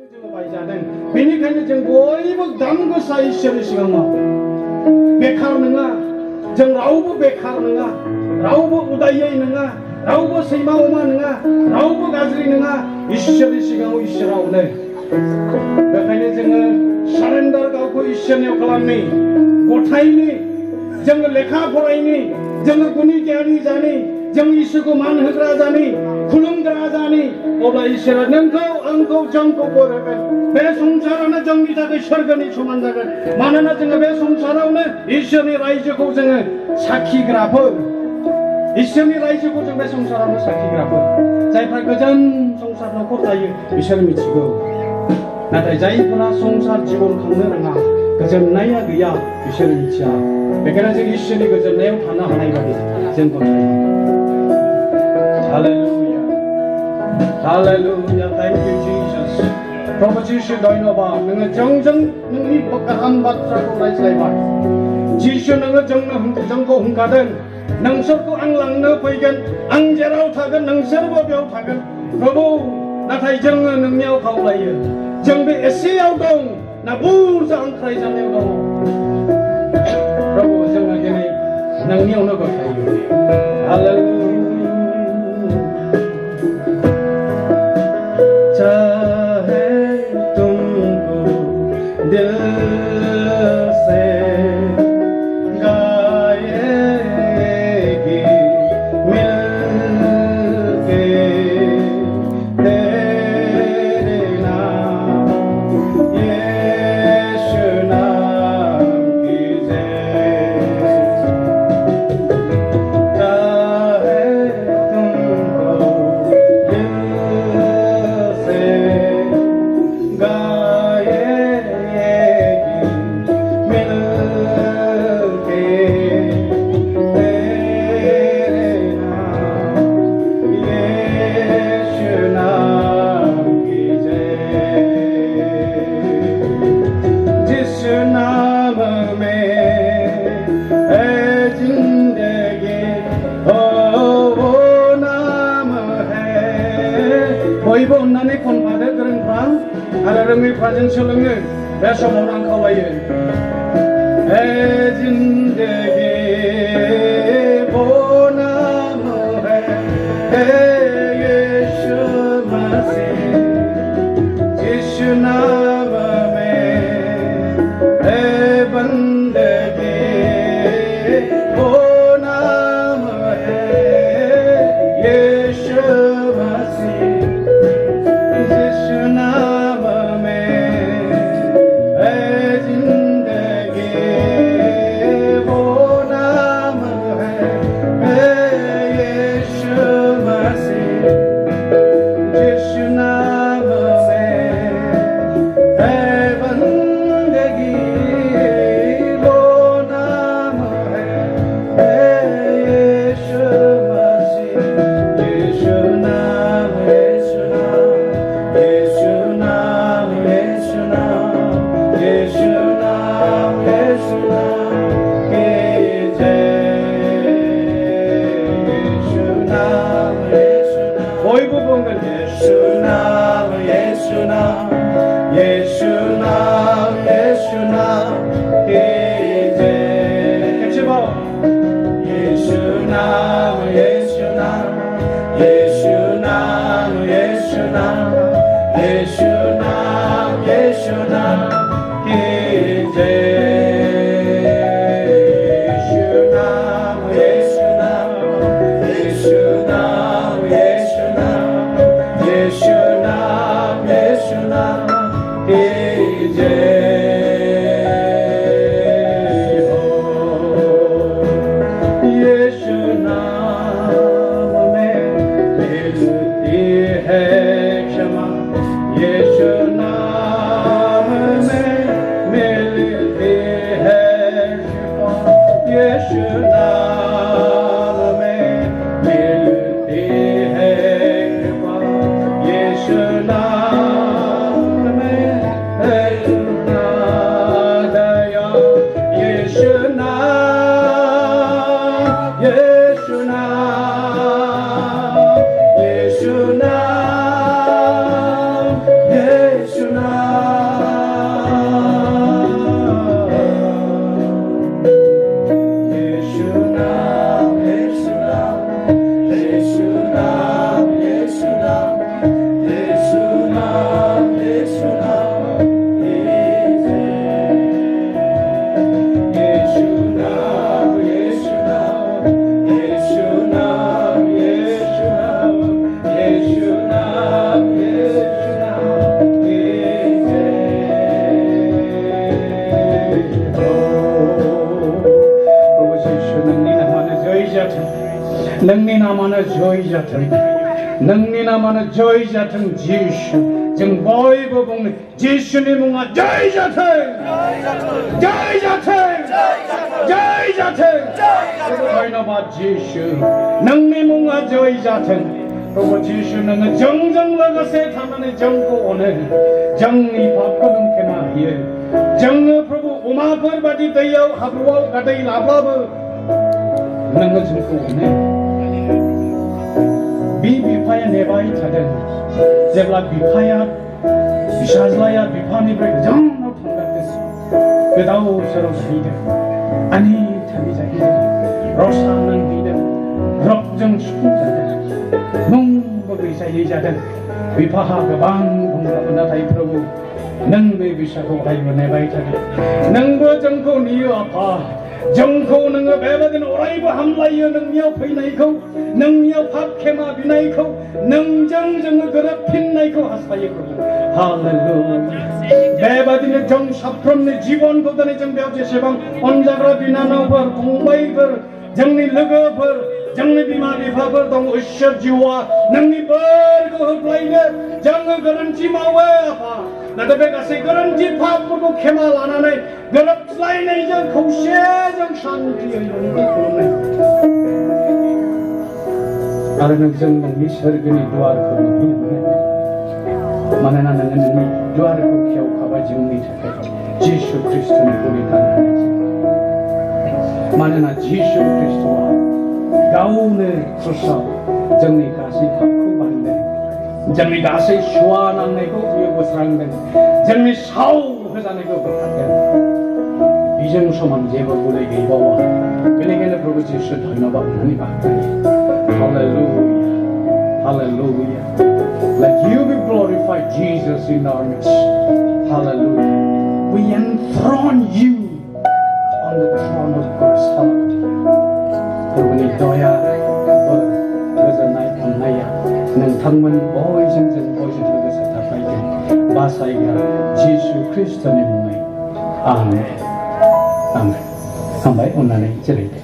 जोङो बायजादों बेनिखायनो जों बयबो दाम गोसा इसोरनि सिगाङाव बेखार नङा जों रावबो बेखार नङा रावबो उदायै नङा रावबो सैमा अमा नङा रावबो गाज्रि नङा इसोरनि सिगाङाव इसोरा अनो बेखायनो जोङो सारेन्डार गावखौ इसोरनियाव खालामनि गथायनि जोङो लेखा फरायनि जोङो गुनि गियानि जानि जों इसोरखौ मान होग्रा जानि खुलुमग्रा जानि अब्ला इसोरा नोंखौ आंखौ जोंखौ बोर होगोन बे संसारानो जोंनि थाखाय सोरगोनि समान जागोन मानोना जोङो बे संसारावनो इसोरनि रायजोखौ जोङो साखिग्राफोर इसोरनि रायजोखौ जों बे संसारावनो साखिग्राफोर जायफ्रा गोजान संसार न'खर जायो बिसोर मिथिगौ नाथाय जायफोरा संसार जिबन खांनो रोङा गोजोननाया गैया बिसोर मिथिया बेखायनो जों इसोरनि गोजोननायाव थानो हानाय बायदि जों गथायो hallelujah hallelujah thank you Jesus प्रभु जिसु धन्यबाद नोङो जोंजों नोंनि गाहाम बाथ्राखौ रायज्लायबाय जिसु नोङो जोंखौ होंखादों नोंसोरखौ आं लांनो फैगोन आं जेराव थागोन नोंसोरबो बेयाव थागोन प्रभु नाथाय जोङो नोंनियाव खावलायो जों बे एसेयाव दं ना बुरजा आंख्राय जानायाव दङ प्रभु जोङो दिनै नोंनियावनो गथायो हालेलुया चाहे तुमको दिल से गाएगी मिलके तेरे नाम यीशु नाम की जय चाहे तुमको दिल से गाएगी मिलके तेरे नाम यीशु नाम की जय जिस नाम में है जिंदगी ओ वो नाम है बयबो अननानै खनफादो गोरोंफ्रा आरो रोङैफ्रा जों सोलोङो बे समाव आं खावलायो है जिंदगी वो नाम है यीशु मसीह जिस नाम में है बंदगी वो नाम है यीशु मसीह जिस नाम में है जिंदगी वो नाम है यीशु मसीह जिस नाम में है बंदगी वो नाम है यीशु मसीह यीशु नाम यीशु नाम यीशु नाम यीशु नाम यीशु नाम की जय यीशु नाम बयबो बुंगोन यीशु नाम यीशु नाम यीशु नाम यीशु नाम की जय खेबसेबाव यीशु नाम यीशु नाम यीशु नाम यीशु नाम यीशु नाम यीशु नाम की जय यीशु नाम यीशु नाम यीशु नाम यीशु नाम यीशु नाम यीशु नाम की जय हो यीशु नाम में मिलती है क्षमा यीशु नाम में मिलती है शिफा यीशु नाम में मिलती है कृपा यीशु नाम में है नोंनि नामानो जय जाथों नोंनि नामानो जय जाथों जिसु जों बयबो बुङो जिसुनि मुङा जय जाथों जय जाथों जय जाथों धन्यबाद जिसु नोंनि मुङा जय जाथों प्रभु जिसु नोङो जोंजों लोगोसे थानानै जोंखौ अनो जोंनि पापखौ नों खेमा होयो जोङो प्रभु अमाफोर बादि दैयाव हाब्रुआव गादै लाब्लाबो नोङो जोंखौ अनो बिफाया नेबाय थादों जेब्ला बिफाया फिसाज्लाया बिफानिफ्राय गोजानाव थांगारदों गोदाव सोराव जाहैदों आनि थानि जाहैदों रसा नांहैदों रबजों सुफुंजादों मुंबो गैजायै जादों बिफाहा गोबां बुंब्लाबो नाथाय प्रभु नों बे बिसाखौहाय नेबाय थादों नोंबो जोंखौ नेयो आफा जोंखौ नोङो बेबादिनो अरायबो हामलायो नोंनियाव फैनायखौ नोंनियाव पाप खेमा बिनायखौ नोंजों जोङो गोरोबफिननायखौ हास्थायो प्रभु हालेलुया बेबादिनो जों साफ्रोमनि जिबनखौ दिनै जों बेयाव जेसेबां अनजाग्रा बिनानावफोर फंबायफोर जोंनि लोगोफोर जोंनि बिमा बिफाफोर दं इसोर जिउआ नोंनि बोरखौ होग्लायनो जोङो गोरोन्थि मावो आफा नाथाय बे गासै गोरोन्थि पापफोरखौ खेमा लानानै गोरोबस्लायनायजों खौसेजों शान्तियै नोंखौ खुलुमनाय आरो नोंजों नोंनि सोरगोनि दुवारखौ नुहैनो मोनो मानोना नोङो नोंनि दुवारखौ खेवखाबाय जोंनि थाखाय जिसु ख्रिस्ट'नि बलिदान होनायजों मानोना जिसु ख्रिस्ट'आ गावनो क्रुसाव जोंनि गासै पापखौ बांदों जोंनि गासै सुवा नांनायखौ बियो बोस्रांदों जोंनि साव होजानायखौ बोखारदों बिजों समान जेबो गुरै गैबावा बेनिखायनो प्रभु जिसु धन्यबाद होननानै बाख्नायो Hallelujah Hallelujah Let you be glorified Jesus in our midst Hallelujah We enthrone you on the throne of God's Hallelujah प्रभुनि दया गोजोननाय अननाया नोंथांमोन बयजों जों बयजों लोगोसे थाफायदों बासायग्रा जिसु ख्रिस्ट'नि मुङै आमेन आमेन हामबाय अननानै जिरायदो